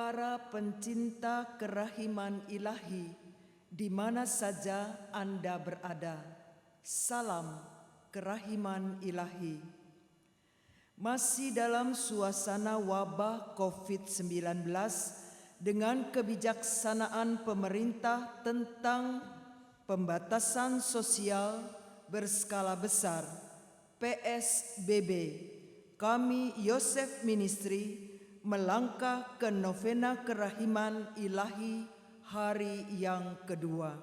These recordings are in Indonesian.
Para pencinta kerahiman ilahi, di mana saja Anda berada, salam kerahiman ilahi. Masih dalam suasana wabah COVID-19 dengan kebijaksanaan pemerintah tentang pembatasan sosial berskala besar PSBB, kami Yosef Ministry melangkah ke novena kerahiman ilahi hari yang kedua.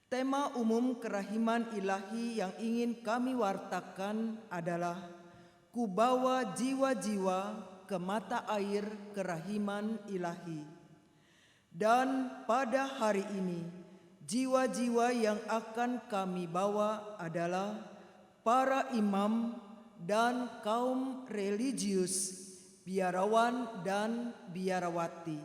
Tema umum kerahiman ilahi yang ingin kami wartakan adalah Kubawa jiwa-jiwa ke mata air kerahiman ilahi. Dan pada hari ini, jiwa-jiwa yang akan kami bawa adalah para imam dan kaum religius, biarawan dan biarawati.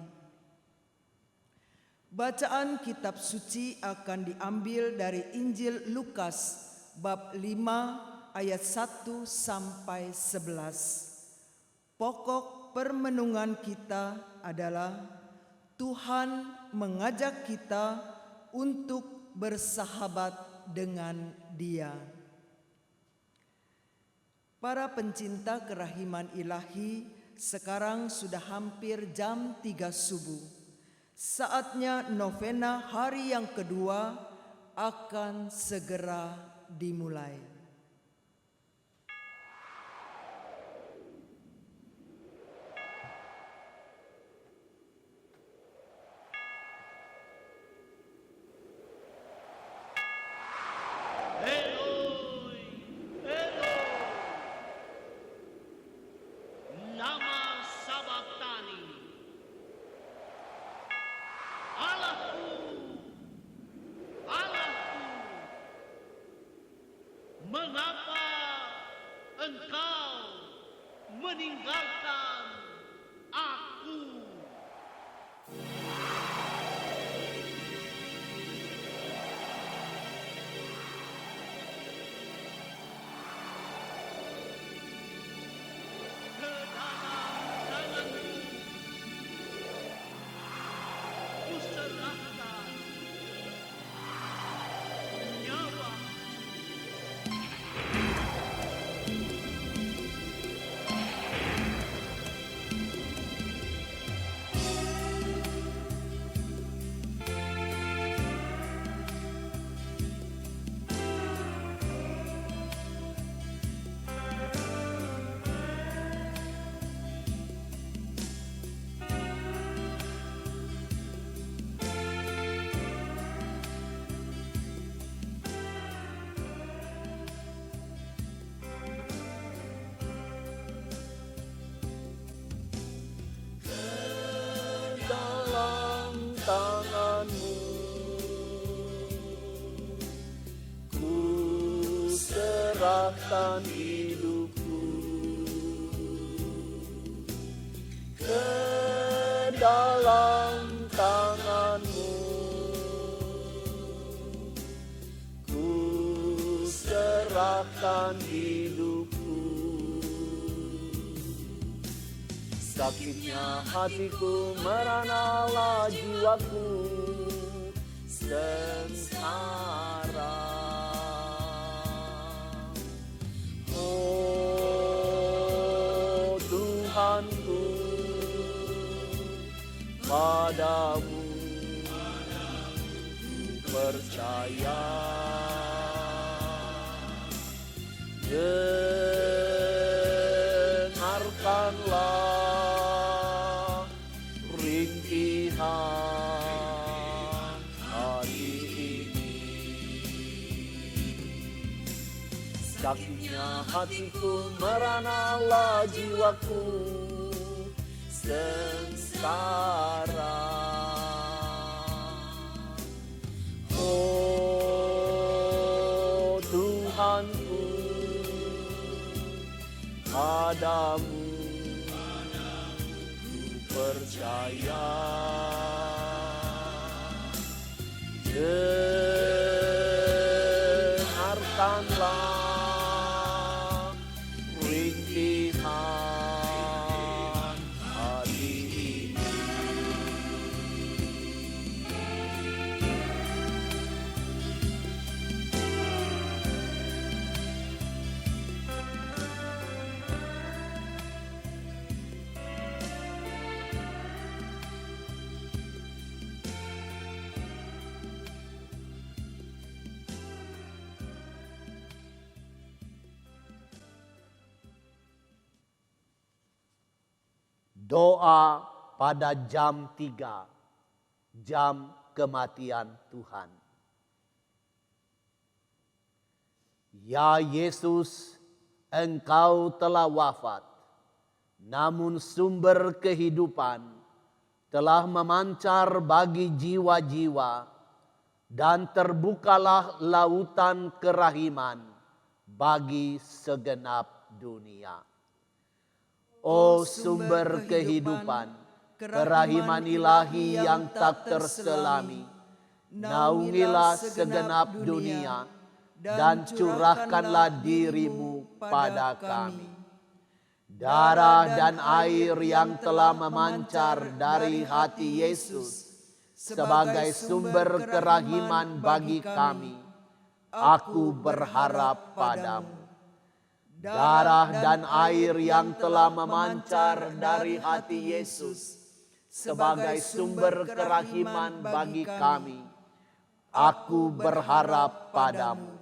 Bacaan kitab suci akan diambil dari Injil Lukas bab 5 ayat 1 sampai 11. Pokok permenungan kita adalah Tuhan mengajak kita untuk bersahabat dengan Dia. Para pencinta kerahiman ilahi, sekarang sudah hampir jam 3 subuh. Saatnya novena hari yang kedua akan segera dimulai. Mengapa engkau meninggalkan aku? Ke dalam tanganmu ku serahkan nyawa. Tanganmu ku serahkan hidupku, ke dalam tanganmu ku serahkan hidupku. Sakitnya hatiku, meranalah jiwaku sengsara. Oh Tuhanku, padamu percaya. Dengarkanlah rintihan hati ini. Sakitnya hatiku, meranalah jiwaku sengsara. Oh Tuhanku, padamu percaya. Dengarkanlah rintihan hati Doa pada jam 3, jam kematian Tuhan. Ya Yesus, Engkau telah wafat, namun sumber kehidupan telah memancar bagi jiwa-jiwa, dan terbukalah lautan kerahiman bagi segenap dunia. O sumber kehidupan, kerahiman ilahi yang tak terselami, naungilah segenap dunia dan curahkanlah dirimu pada kami. Darah dan air yang telah memancar dari hati Yesus sebagai sumber kerahiman bagi kami, aku berharap padamu. Darah dan air yang telah memancar dari hati Yesus sebagai sumber kerahiman bagi kami, aku berharap padamu.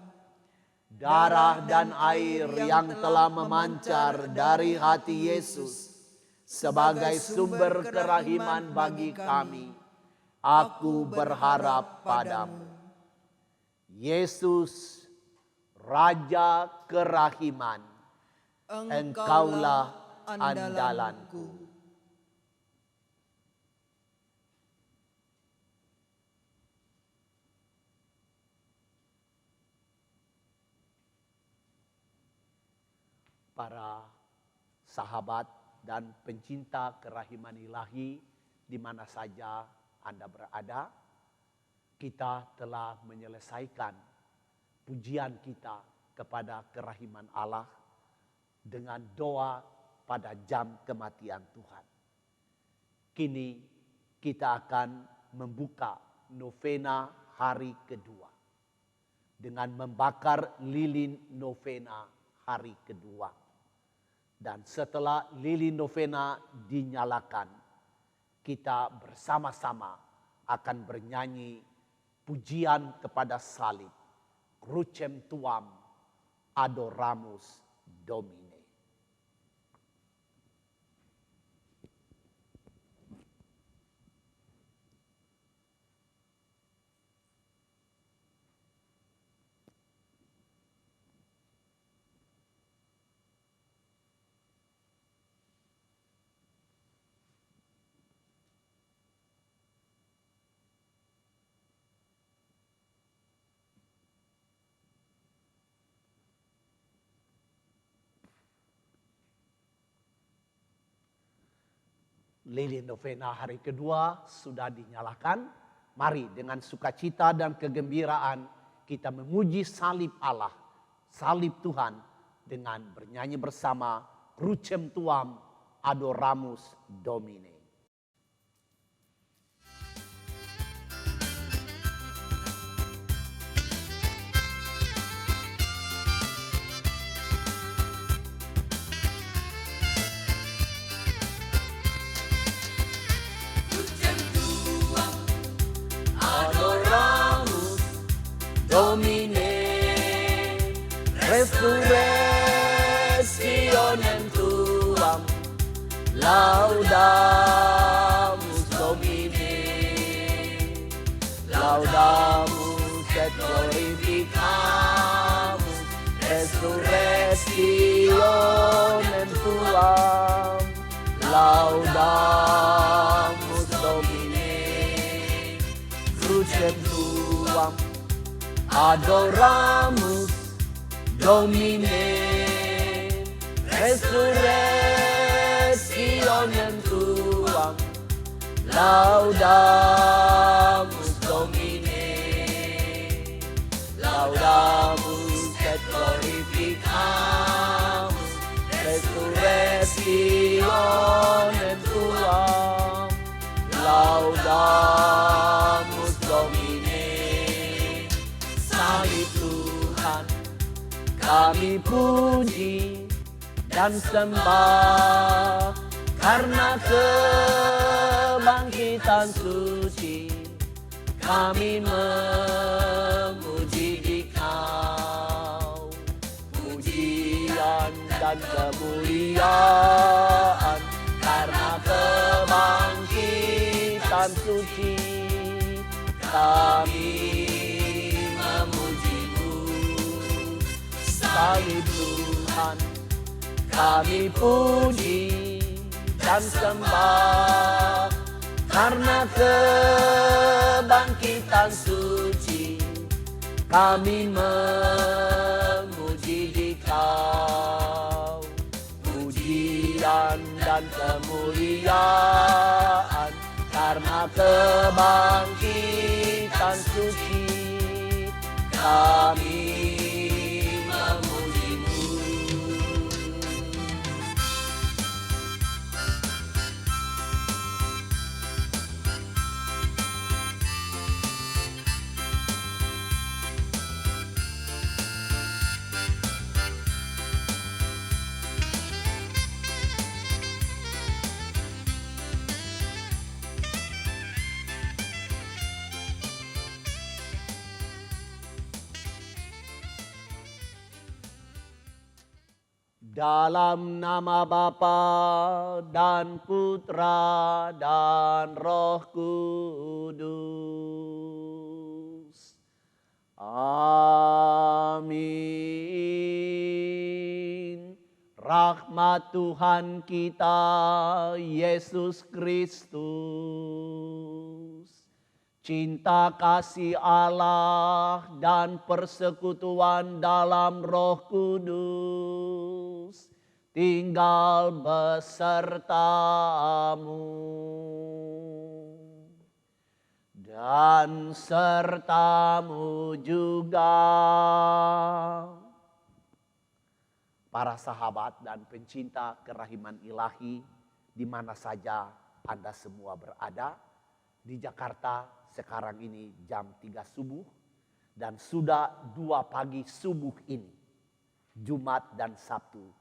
Darah dan air yang telah memancar dari hati Yesus sebagai sumber kerahiman bagi kami, aku berharap padamu. Yesus, Raja kerahiman, Engkaulah andalanku. Para sahabat dan pencinta kerahiman ilahi di mana saja Anda berada, kita telah menyelesaikan pujian kita kepada kerahiman Allah dengan doa pada jam kematian Tuhan. Kini kita akan membuka novena hari kedua dengan membakar lilin novena hari kedua. Dan setelah lilin novena dinyalakan, kita bersama-sama akan bernyanyi pujian kepada salib, Crucem Tuam, Adoramus Domine. Lilin novena hari kedua sudah dinyalakan. Mari dengan sukacita dan kegembiraan kita memuji salib Allah, salib Tuhan dengan bernyanyi bersama Crucem Tuam, Adoramus Domine. Resurrectionem Tuam, laudamus Domine, laudamus et glorificamus, resurrectionem Tuam, laudamus Domine, Crucem Tuam, adoramus Domine, resurrectionem Tuam, laudamus Domine, laudamus et glorificamus, resurrectionem Tuam, laudamus Domine. Salib Tuhan kami puji dan sembah, karena kebangkitan suci kami memuji Dikau. Pujian dan kemuliaan karena kebangkitan suci, kami memuji-Mu. Salib Tuhan, kami puji dan sembah, karena kebangkitan suci, kami memuji Dikau. Pujian dan kemuliaan karena kebangkitan suci, kami memuji-Mu. Dalam nama Bapa dan Putra dan Roh Kudus. Amin. Rahmat Tuhan kita Yesus Kristus, cinta kasih Allah dan persekutuan dalam Roh Kudus tinggal besertamu dan sertamu juga. Para sahabat dan pencinta kerahiman ilahi, di mana saja Anda semua berada, di Jakarta sekarang ini jam 3 subuh, dan sudah 2 pagi subuh ini, Jumat dan Sabtu,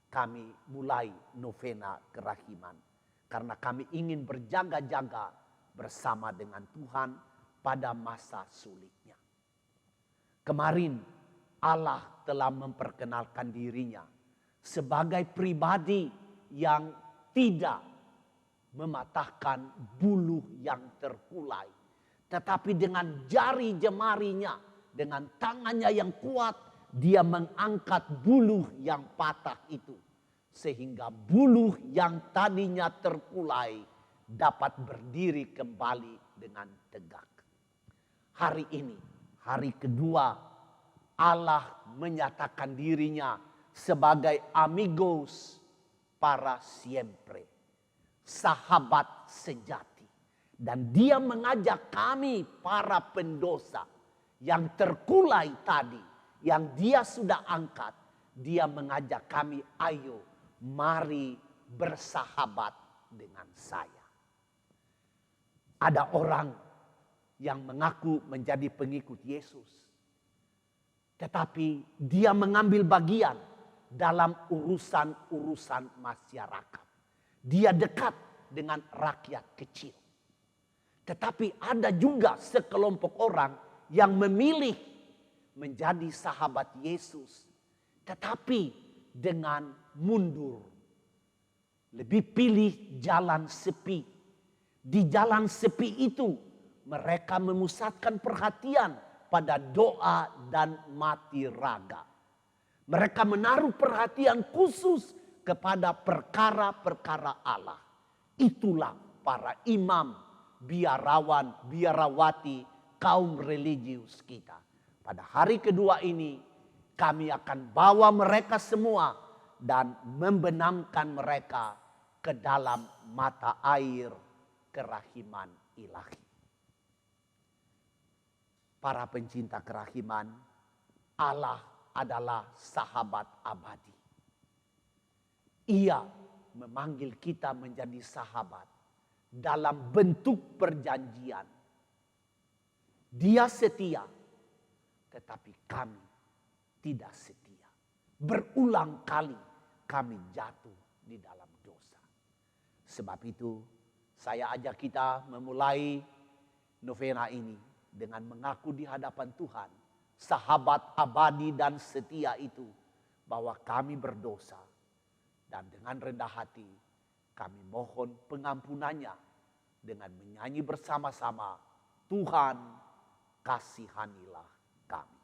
kami mulai novena kerahiman. Karena kami ingin berjaga-jaga bersama dengan Tuhan pada masa sulitnya. Kemarin Allah telah memperkenalkan dirinya sebagai pribadi yang tidak mematahkan buluh yang terkulai, tetapi dengan jari jemarinya, dengan tangannya yang kuat, dia mengangkat buluh yang patah itu, sehingga buluh yang tadinya terkulai dapat berdiri kembali dengan tegak. Hari ini, hari kedua, Allah menyatakan dirinya sebagai amigos para siempre, sahabat sejati. Dan dia mengajak kami para pendosa yang terkulai tadi, yang dia sudah angkat. Dia mengajak kami, ayo mari bersahabat dengan saya. Ada orang yang mengaku menjadi pengikut Yesus, tetapi dia mengambil bagian dalam urusan-urusan masyarakat. Dia dekat dengan rakyat kecil. Tetapi ada juga sekelompok orang yang memilih menjadi sahabat Yesus, tetapi dengan mundur. Lebih pilih jalan sepi. Di jalan sepi itu mereka memusatkan perhatian pada doa dan mati raga. Mereka menaruh perhatian khusus kepada perkara-perkara Allah. Itulah para imam, biarawan, biarawati, kaum religius kita. Pada hari kedua ini kami akan bawa mereka semua dan membenamkan mereka ke dalam mata air kerahiman ilahi. Para pencinta kerahiman, Allah adalah sahabat abadi. Ia memanggil kita menjadi sahabat dalam bentuk perjanjian. Dia setia, tetapi kami tidak setia. Berulang kali kami jatuh di dalam dosa. Sebab itu saya ajak kita memulai novena ini dengan mengaku di hadapan Tuhan, sahabat abadi dan setia itu, bahwa kami berdosa. Dan dengan rendah hati kami mohon pengampunannya dengan menyanyi bersama-sama, Tuhan kasihanilah kami.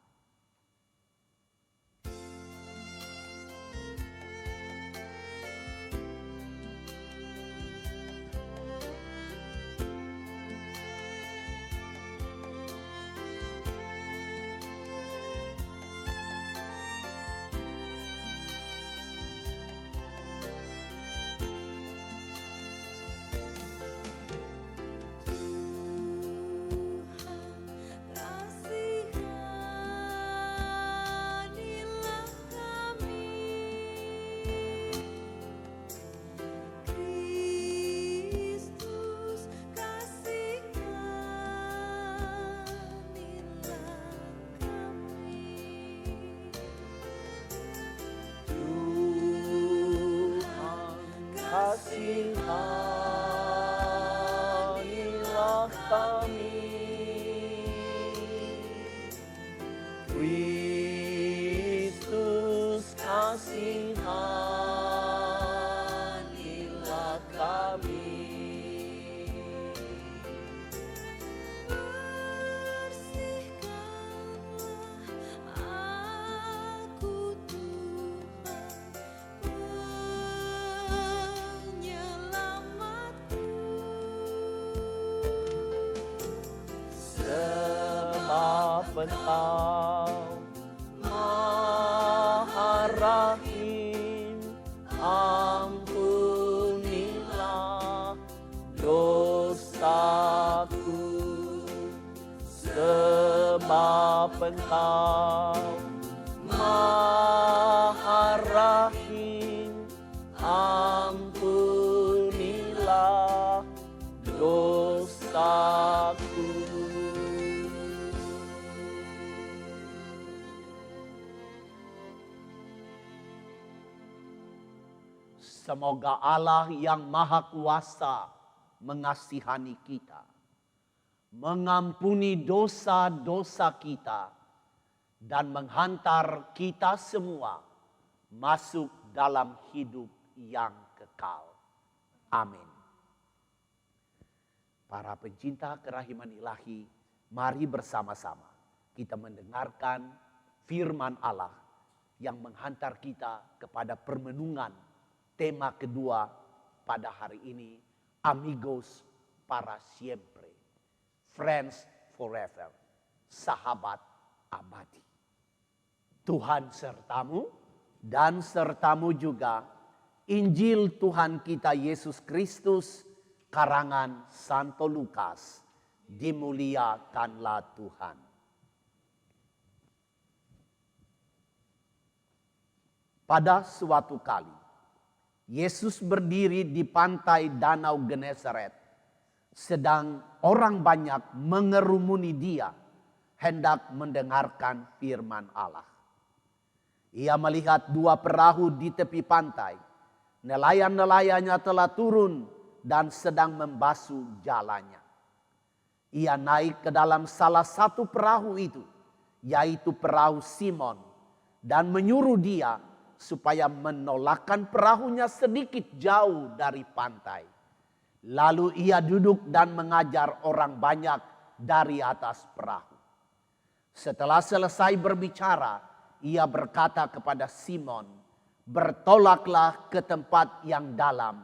Kasihanilah kami, Kristus kasihanilah kami. Engkau Maha Rahim, ampunilah dosaku, sebab Engkau Maha Rahim, ampunilah dosaku. Semoga Allah yang Maha Kuasa mengasihani kita, mengampuni dosa-dosa kita, dan menghantar kita semua masuk dalam hidup yang kekal. Amin. Para pencinta kerahiman ilahi, mari bersama-sama kita mendengarkan firman Allah yang menghantar kita kepada permenungan tema kedua pada hari ini, Amigos para siempre, Friends forever, sahabat abadi. Tuhan sertamu dan sertamu juga Injil Tuhan kita Yesus Kristus karangan Santo Lukas. Dimuliakanlah Tuhan. Pada suatu kali Yesus berdiri di pantai Danau Genesaret, sedang orang banyak mengerumuni dia, hendak mendengarkan firman Allah. Ia melihat dua perahu di tepi pantai. Nelayan-nelayannya telah turun dan sedang membasuh jalannya. Ia naik ke dalam salah satu perahu itu, yaitu perahu Simon, dan menyuruh dia supaya menolakkan perahunya sedikit jauh dari pantai. Lalu ia duduk dan mengajar orang banyak dari atas perahu. Setelah selesai berbicara, ia berkata kepada Simon, "Bertolaklah ke tempat yang dalam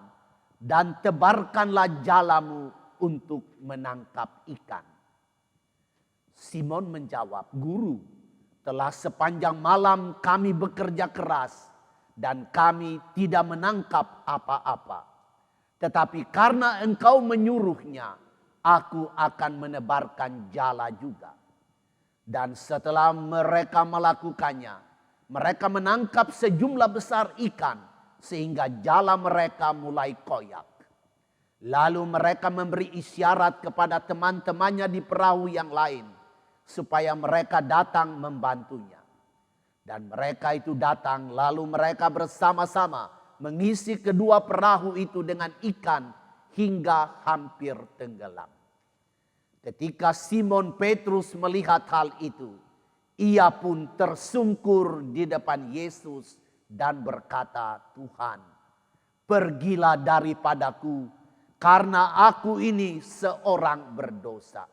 dan tebarkanlah jalamu untuk menangkap ikan." Simon menjawab, "Guru, telah sepanjang malam kami bekerja keras dan kami tidak menangkap apa-apa. Tetapi karena engkau menyuruhnya, aku akan menebarkan jala juga." Dan setelah mereka melakukannya, mereka menangkap sejumlah besar ikan sehingga jala mereka mulai koyak. Lalu mereka memberi isyarat kepada teman-temannya di perahu yang lain supaya mereka datang membantunya. Dan mereka itu datang, lalu mereka bersama-sama mengisi kedua perahu itu dengan ikan hingga hampir tenggelam. Ketika Simon Petrus melihat hal itu, ia pun tersungkur di depan Yesus dan berkata, "Tuhan, pergilah daripadaku, karena aku ini seorang berdosa.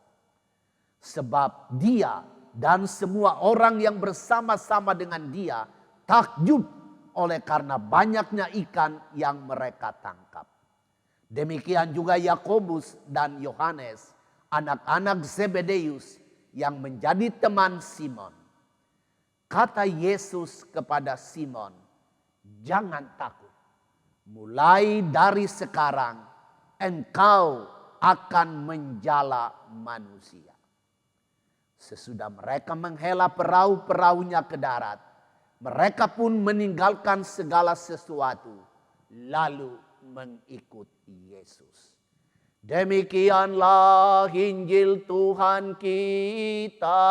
Sebab dia dan semua orang yang bersama-sama dengan dia takjub oleh karena banyaknya ikan yang mereka tangkap. Demikian juga Yakobus dan Yohanes, anak-anak Zebedeus yang menjadi teman Simon. Kata Yesus kepada Simon, "Jangan takut. Mulai dari sekarang engkau akan menjala manusia." Sesudah mereka menghela perahu-perahunya ke darat, mereka pun meninggalkan segala sesuatu, lalu mengikut Yesus. Demikianlah Injil Tuhan kita.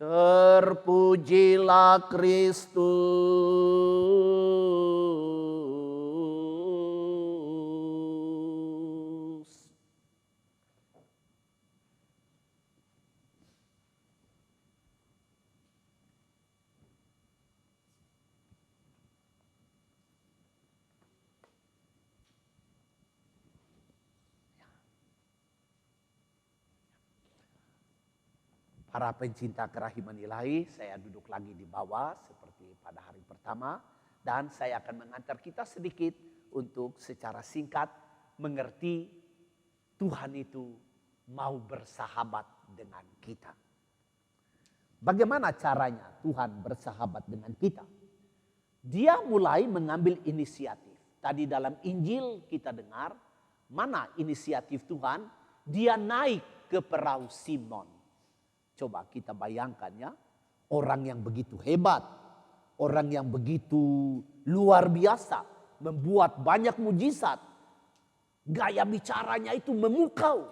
Terpujilah Kristus. Para pencinta kerahiman ilahi, saya duduk lagi di bawah seperti pada hari pertama. Dan saya akan mengantar kita sedikit untuk secara singkat mengerti Tuhan itu mau bersahabat dengan kita. Bagaimana caranya Tuhan bersahabat dengan kita? Dia mulai mengambil inisiatif. Tadi dalam Injil kita dengar, mana inisiatif Tuhan? Dia naik ke perahu Simon. Coba kita bayangkan ya, orang yang begitu hebat, orang yang begitu luar biasa, membuat banyak mujizat. Gaya bicaranya itu memukau.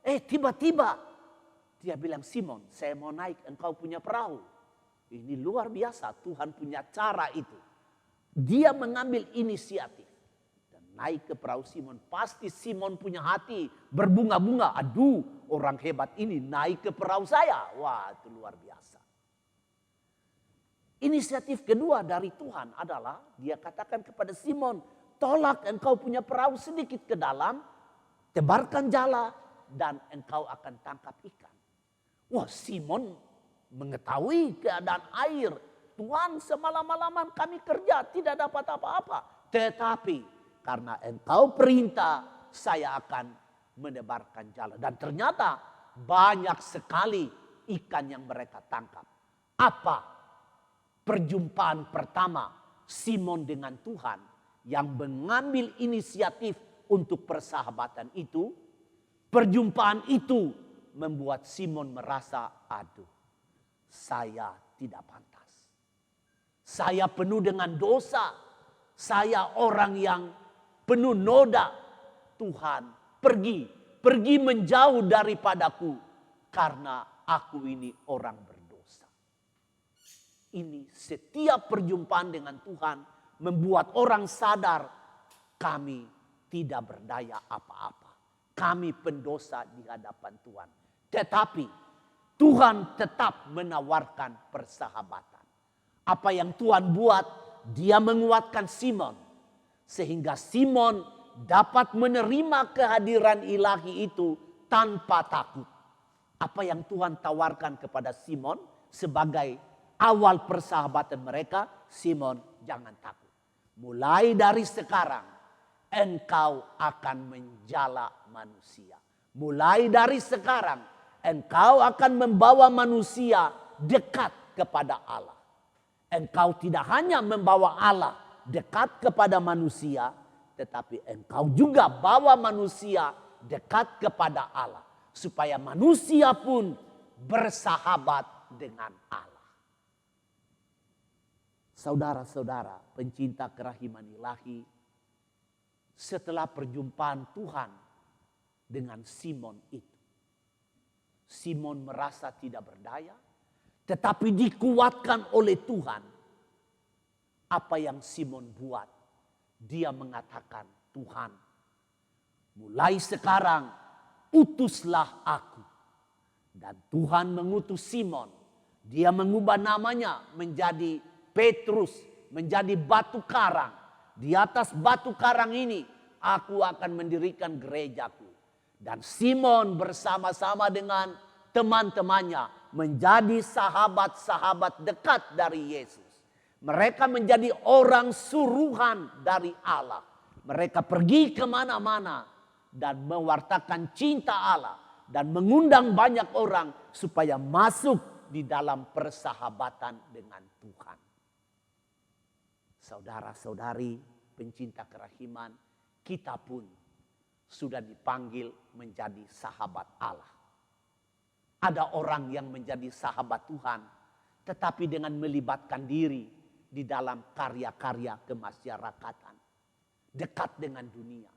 Tiba-tiba dia bilang, "Simon, saya mau naik, engkau punya perahu." Ini luar biasa, Tuhan punya cara itu. Dia mengambil inisiatif dan naik ke perahu Simon. Pasti Simon punya hati berbunga-bunga. Aduh, orang hebat ini naik ke perahu saya. Wah, itu luar biasa. Inisiatif kedua dari Tuhan adalah dia katakan kepada Simon, "Tolak engkau punya perahu sedikit ke dalam, tebarkan jala dan engkau akan tangkap ikan." Wah, Simon mengetahui keadaan air. "Tuhan, semalam-malaman kami kerja tidak dapat apa-apa. Tetapi karena engkau perintah, saya akan menebarkan jala." Dan ternyata banyak sekali ikan yang mereka tangkap. Apa perjumpaan pertama Simon dengan Tuhan yang mengambil inisiatif untuk persahabatan itu? Perjumpaan itu membuat Simon merasa, "Aduh, saya tidak pantas. Saya penuh dengan dosa. Saya orang yang penuh noda. Tuhan, pergi menjauh daripadaku karena aku ini orang berdosa." Ini setiap perjumpaan dengan Tuhan membuat orang sadar kami tidak berdaya apa-apa. Kami pendosa di hadapan Tuhan. Tetapi Tuhan tetap menawarkan persahabatan. Apa yang Tuhan buat, dia menguatkan Simon. Sehingga Simon dapat menerima kehadiran ilahi itu tanpa takut. Apa yang Tuhan tawarkan kepada Simon sebagai awal persahabatan mereka, "Simon, jangan takut. Mulai dari sekarang engkau akan menjala manusia. Mulai dari sekarang engkau akan membawa manusia dekat kepada Allah." Engkau tidak hanya membawa Allah dekat kepada manusia, tetapi engkau juga bawa manusia dekat kepada Allah. Supaya manusia pun bersahabat dengan Allah. Saudara-saudara pencinta kerahiman ilahi, setelah perjumpaan Tuhan dengan Simon itu, Simon merasa tidak berdaya, tetapi dikuatkan oleh Tuhan. Apa yang Simon buat? Dia mengatakan, "Tuhan, mulai sekarang utuslah aku." Dan Tuhan mengutus Simon. Dia mengubah namanya menjadi Petrus, menjadi batu karang. di atas batu karang ini aku akan mendirikan gerejaku. Dan Simon bersama-sama dengan teman-temannya menjadi sahabat-sahabat dekat dari Yesus. Mereka menjadi orang suruhan dari Allah. Mereka pergi kemana-mana dan mewartakan cinta Allah. Dan mengundang banyak orang supaya masuk di dalam persahabatan dengan Tuhan. Saudara-saudari pencinta kerahiman, kita pun sudah dipanggil menjadi sahabat Allah. Ada orang yang menjadi sahabat Tuhan, tetapi dengan melibatkan diri di dalam karya-karya kemasyarakatan, dekat dengan dunia.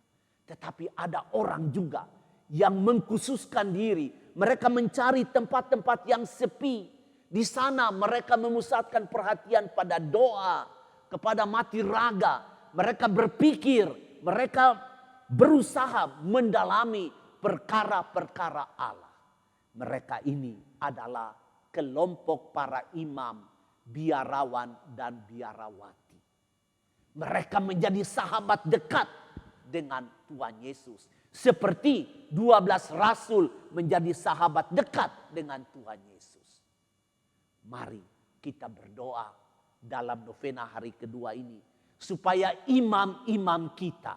Tetapi ada orang juga yang mengkhususkan diri. Mereka mencari tempat-tempat yang sepi. Di sana mereka memusatkan perhatian pada doa, kepada mati raga. Mereka berpikir, mereka berusaha mendalami perkara-perkara Allah. Mereka ini adalah kelompok para imam, biarawan dan biarawati. Mereka menjadi sahabat dekat dengan Tuhan Yesus. Seperti 12 rasul menjadi sahabat dekat dengan Tuhan Yesus. Mari kita berdoa dalam novena hari kedua ini. Supaya imam-imam kita,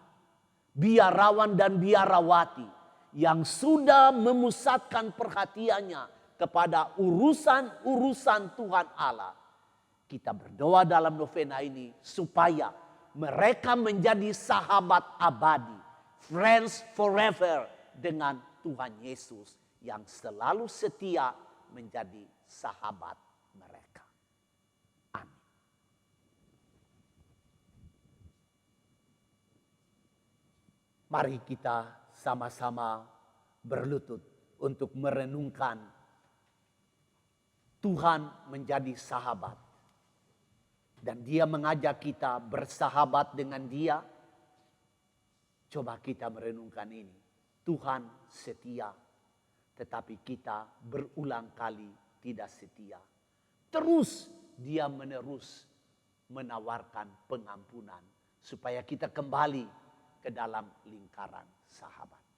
biarawan dan biarawati yang sudah memusatkan perhatiannya kepada urusan-urusan Tuhan Allah. Kita berdoa dalam novena ini supaya mereka menjadi sahabat abadi. Friends forever dengan Tuhan Yesus yang selalu setia menjadi sahabat mereka. Amin. Mari kita sama-sama berlutut untuk merenungkan Tuhan menjadi sahabat. Dan Dia mengajak kita bersahabat dengan Dia. Coba kita merenungkan ini. Tuhan setia, tetapi kita berulang kali tidak setia. Terus Dia menerus menawarkan pengampunan supaya kita kembali ke dalam lingkaran sahabat.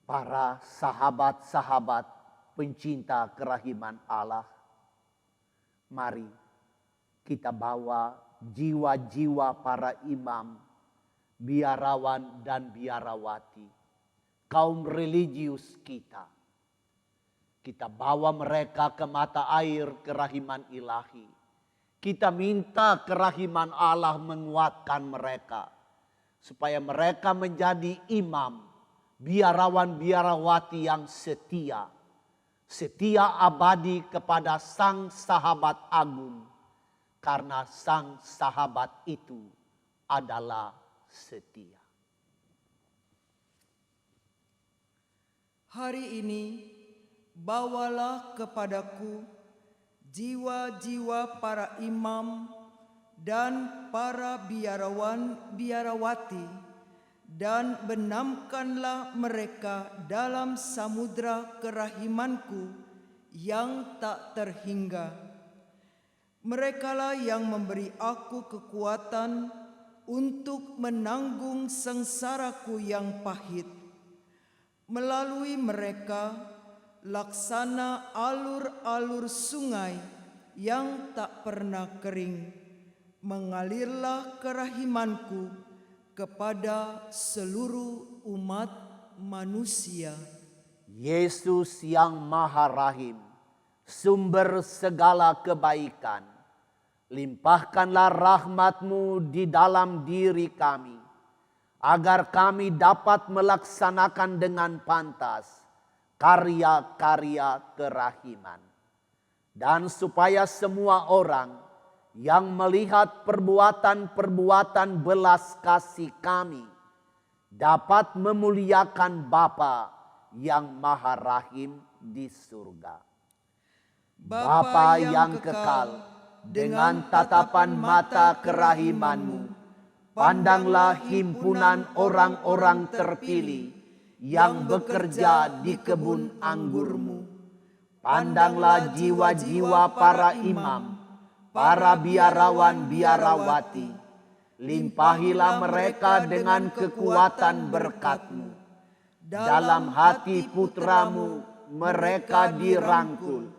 para sahabat-sahabat pencinta kerahiman Allah, mari kita bawa jiwa-jiwa para imam, biarawan dan biarawati, kaum religius kita. Kita bawa mereka ke mata air kerahiman ilahi. Kita minta kerahiman Allah menguatkan mereka, supaya mereka menjadi imam, biarawan-biarawati yang setia. Setia abadi kepada sang sahabat agung. Karena sang sahabat itu adalah setia. Hari ini bawalah kepadaku jiwa-jiwa para imam dan para biarawan-biarawati, dan benamkanlah mereka dalam samudra kerahimanku yang tak terhingga. Merekalah yang memberi aku kekuatan untuk menanggung sengsaraku yang pahit. Melalui mereka, laksana alur-alur sungai yang tak pernah kering, mengalirlah kerahimanku kepada seluruh umat manusia. Yesus yang Maha Rahim, sumber segala kebaikan, limpahkanlah rahmat-Mu di dalam diri kami, agar kami dapat melaksanakan dengan pantas karya-karya kerahiman. Dan supaya semua orang yang melihat perbuatan-perbuatan belas kasih kami dapat memuliakan Bapa yang Maha Rahim di surga. Bapa yang kekal, dengan tatapan mata kerahiman-Mu, pandanglah himpunan orang-orang terpilih yang bekerja di kebun anggur-Mu. Pandanglah jiwa-jiwa para imam, para biarawan-biarawati. Limpahilah mereka dengan kekuatan berkat-Mu. Dalam hati putra-Mu mereka dirangkul.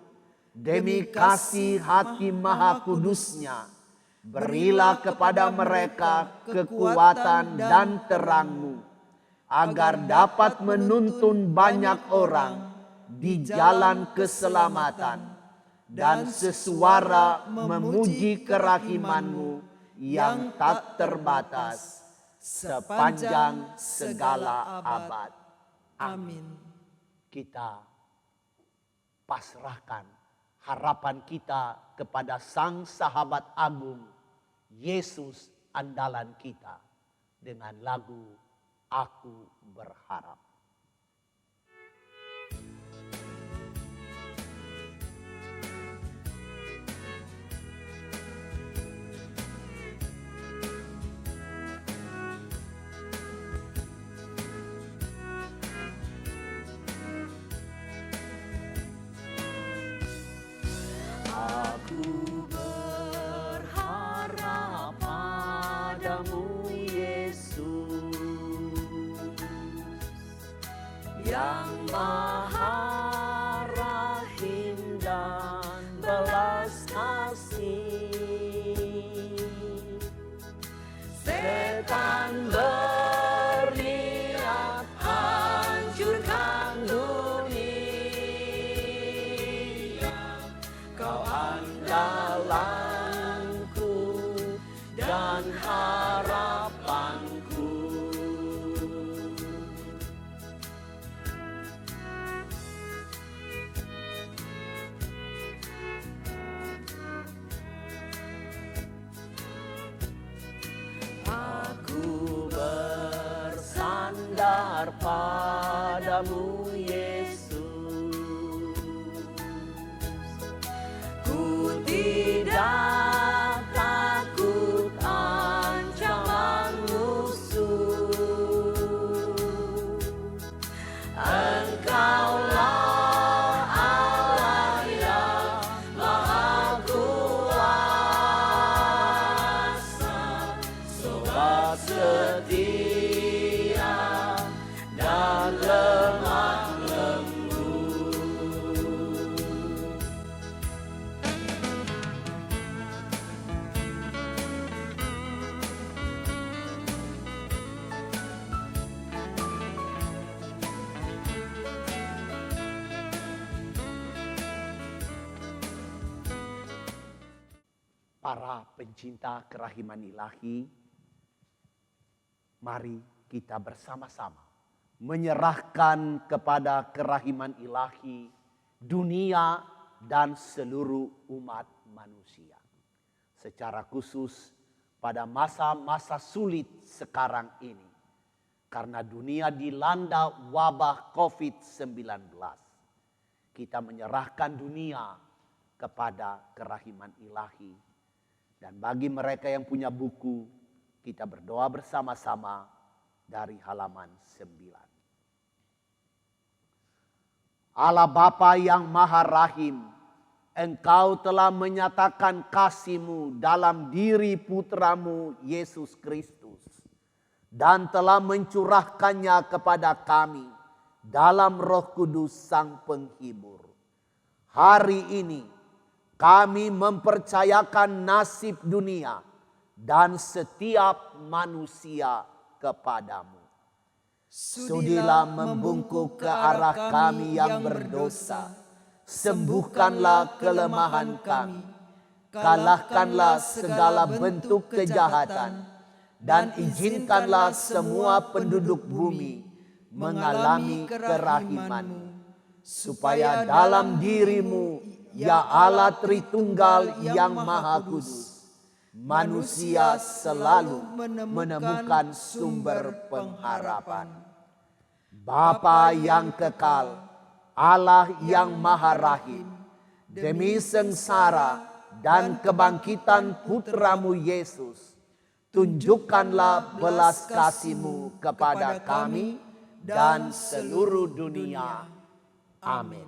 Demi kasih hati Maha Kudusnya, berilah kepada mereka kekuatan dan terang-Mu, agar dapat menuntun banyak orang di jalan keselamatan, dan sesuara memuji kerahiman-Mu yang tak terbatas sepanjang segala abad. Amin. Kita pasrahkan harapan kita kepada sang sahabat agung, Yesus andalan kita, dengan lagu Aku Berharap. Aku berharap padamu, Yesus, yang Maha Rahim dan belas kasih. Setan berniat hancurkan dunia, Kau andalanku dan harapanku. Aku bersandar padamu, Yesus. Ku tidak takut ancaman musuh. Engkaulah Allah yang Maha Kuasa, sobat setia dan lemah Para pencinta kerahiman ilahi, mari kita bersama-sama menyerahkan kepada kerahiman ilahi dunia dan seluruh umat manusia. Secara khusus pada masa-masa sulit sekarang ini. Karena dunia dilanda wabah COVID-19. Kita menyerahkan dunia kepada kerahiman ilahi. Dan bagi mereka yang punya buku, kita berdoa bersama-sama dari halaman 9. Allah Bapa yang Maha Rahim, Engkau telah menyatakan kasih-Mu dalam diri Putra-Mu Yesus Kristus. Dan telah mencurahkannya kepada kami dalam Roh Kudus Sang Penghibur. Hari ini kami mempercayakan nasib dunia dan setiap manusia kepadamu. Sudilah membungkuk ke arah kami yang berdosa. Sembuhkanlah kelemahan kami. Kalahkanlah segala bentuk kejahatan. Dan izinkanlah semua penduduk bumi mengalami kerahiman-Mu. Supaya dalam diri-Mu, ya Allah Tritunggal yang Maha Kudus, manusia selalu menemukan sumber pengharapan. Bapa yang kekal, Allah yang Maha Rahim, demi sengsara dan kebangkitan Putra-Mu Yesus, tunjukkanlah belas kasih-Mu kepada kami dan seluruh dunia. Amin.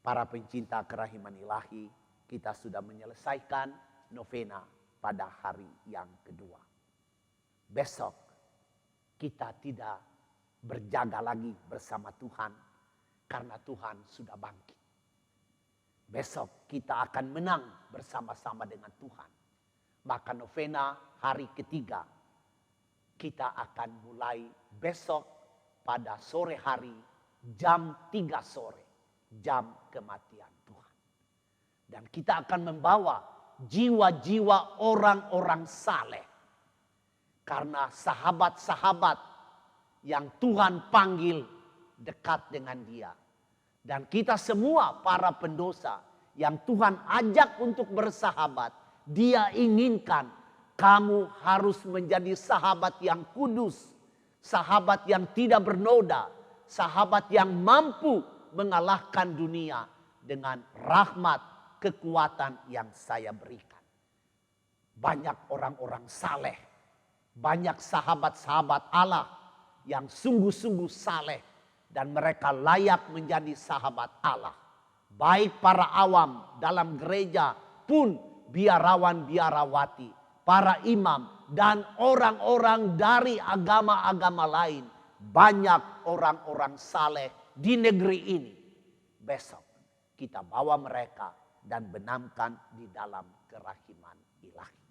Para pencinta kerahiman ilahi, kita sudah menyelesaikan novena pada hari yang kedua. Besok kita tidak berjaga lagi bersama Tuhan karena Tuhan sudah bangkit. Besok kita akan menang bersama-sama dengan Tuhan. Maka novena hari ketiga kita akan mulai besok pada sore hari jam 3 sore. Jam kematian Tuhan. Dan kita akan membawa jiwa-jiwa orang-orang saleh. Karena sahabat-sahabat yang Tuhan panggil dekat dengan Dia. Dan kita semua para pendosa yang Tuhan ajak untuk bersahabat. Dia inginkan kamu harus menjadi sahabat yang kudus. Sahabat yang tidak bernoda. Sahabat yang mampu mengalahkan dunia dengan rahmat kekuatan yang saya berikan. Banyak orang-orang saleh, banyak sahabat-sahabat Allah yang sungguh-sungguh saleh dan mereka layak menjadi sahabat Allah. Baik para awam dalam gereja pun biarawan-biarawati, para imam dan orang-orang dari agama-agama lain. Banyak orang-orang saleh di negeri ini. Besok kita bawa mereka dan benamkan di dalam kerahiman ilahi.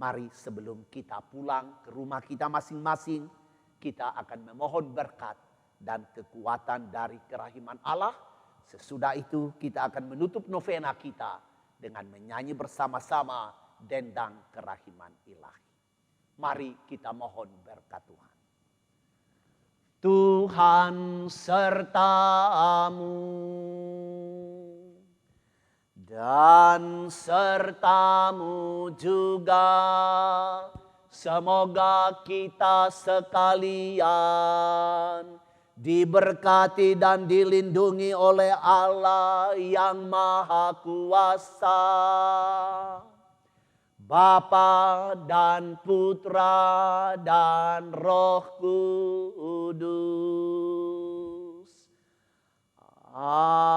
Mari sebelum kita pulang ke rumah kita masing-masing, kita akan memohon berkat dan kekuatan dari kerahiman Allah. Sesudah itu kita akan menutup novena kita dengan menyanyi bersama-sama dendang kerahiman ilahi. Mari kita mohon berkat Tuhan. Tuhan sertamu dan sertamu juga. Semoga kita sekalian diberkati dan dilindungi oleh Allah yang Maha Kuasa. Bapa dan Putra dan Roh Kudus. Amin.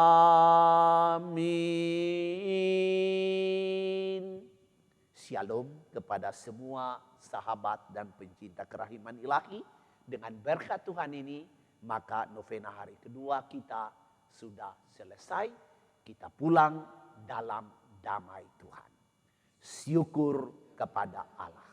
Shalom kepada semua sahabat dan pencinta kerahiman ilahi. Dengan berkat Tuhan ini, maka novena hari kedua kita sudah selesai. Kita pulang dalam damai Tuhan. Syukur kepada Allah.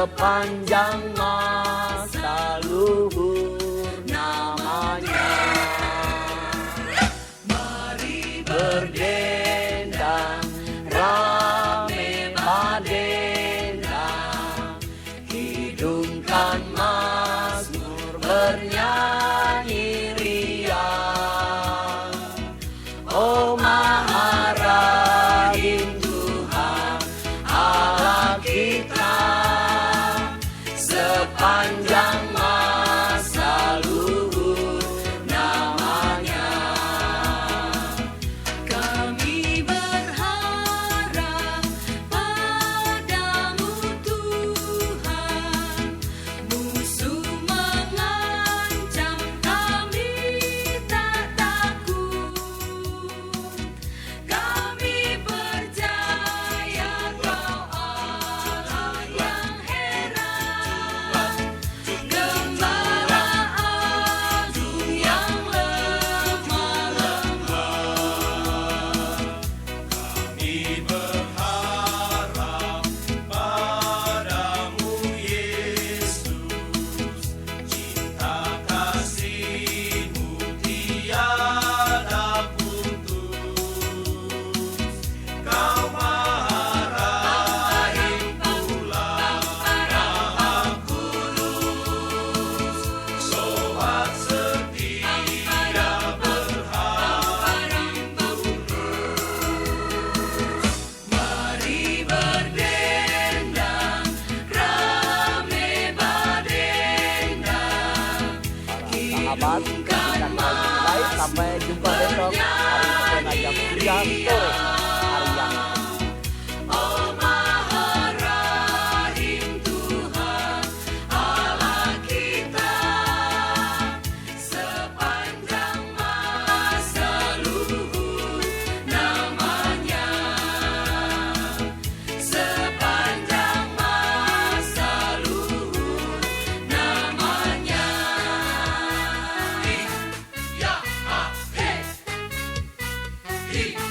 sepanjang masa luhur namanya. Mari berdendang, rame madendang, hidungkan mazmur bernyanyi riang. Oh Maha Rahim Tuhan Allah kita, sepanjang masa luhur namanya. Kami berharap padamu Tuhan, musuh mengancam kami tak takut. Kami percaya Kau Allah yang heran, Gembala agung yang lemah lembut. Kami berharap padamu Yesus, cinta kasih-Mu tiada putus. Kau Maha Rahim pula Maha Kudus, sobat setia berhari Mari berdendang, rame badendang, Sahabat, kita mulai sampai jumpa besok hari Senin jam 3 sore hari yang Oh Maha Rahim Tuhan Allah kita, sepanjang masa luhur namanya, sepanjang masa luhur namanya. Ya, ah, hey, hi.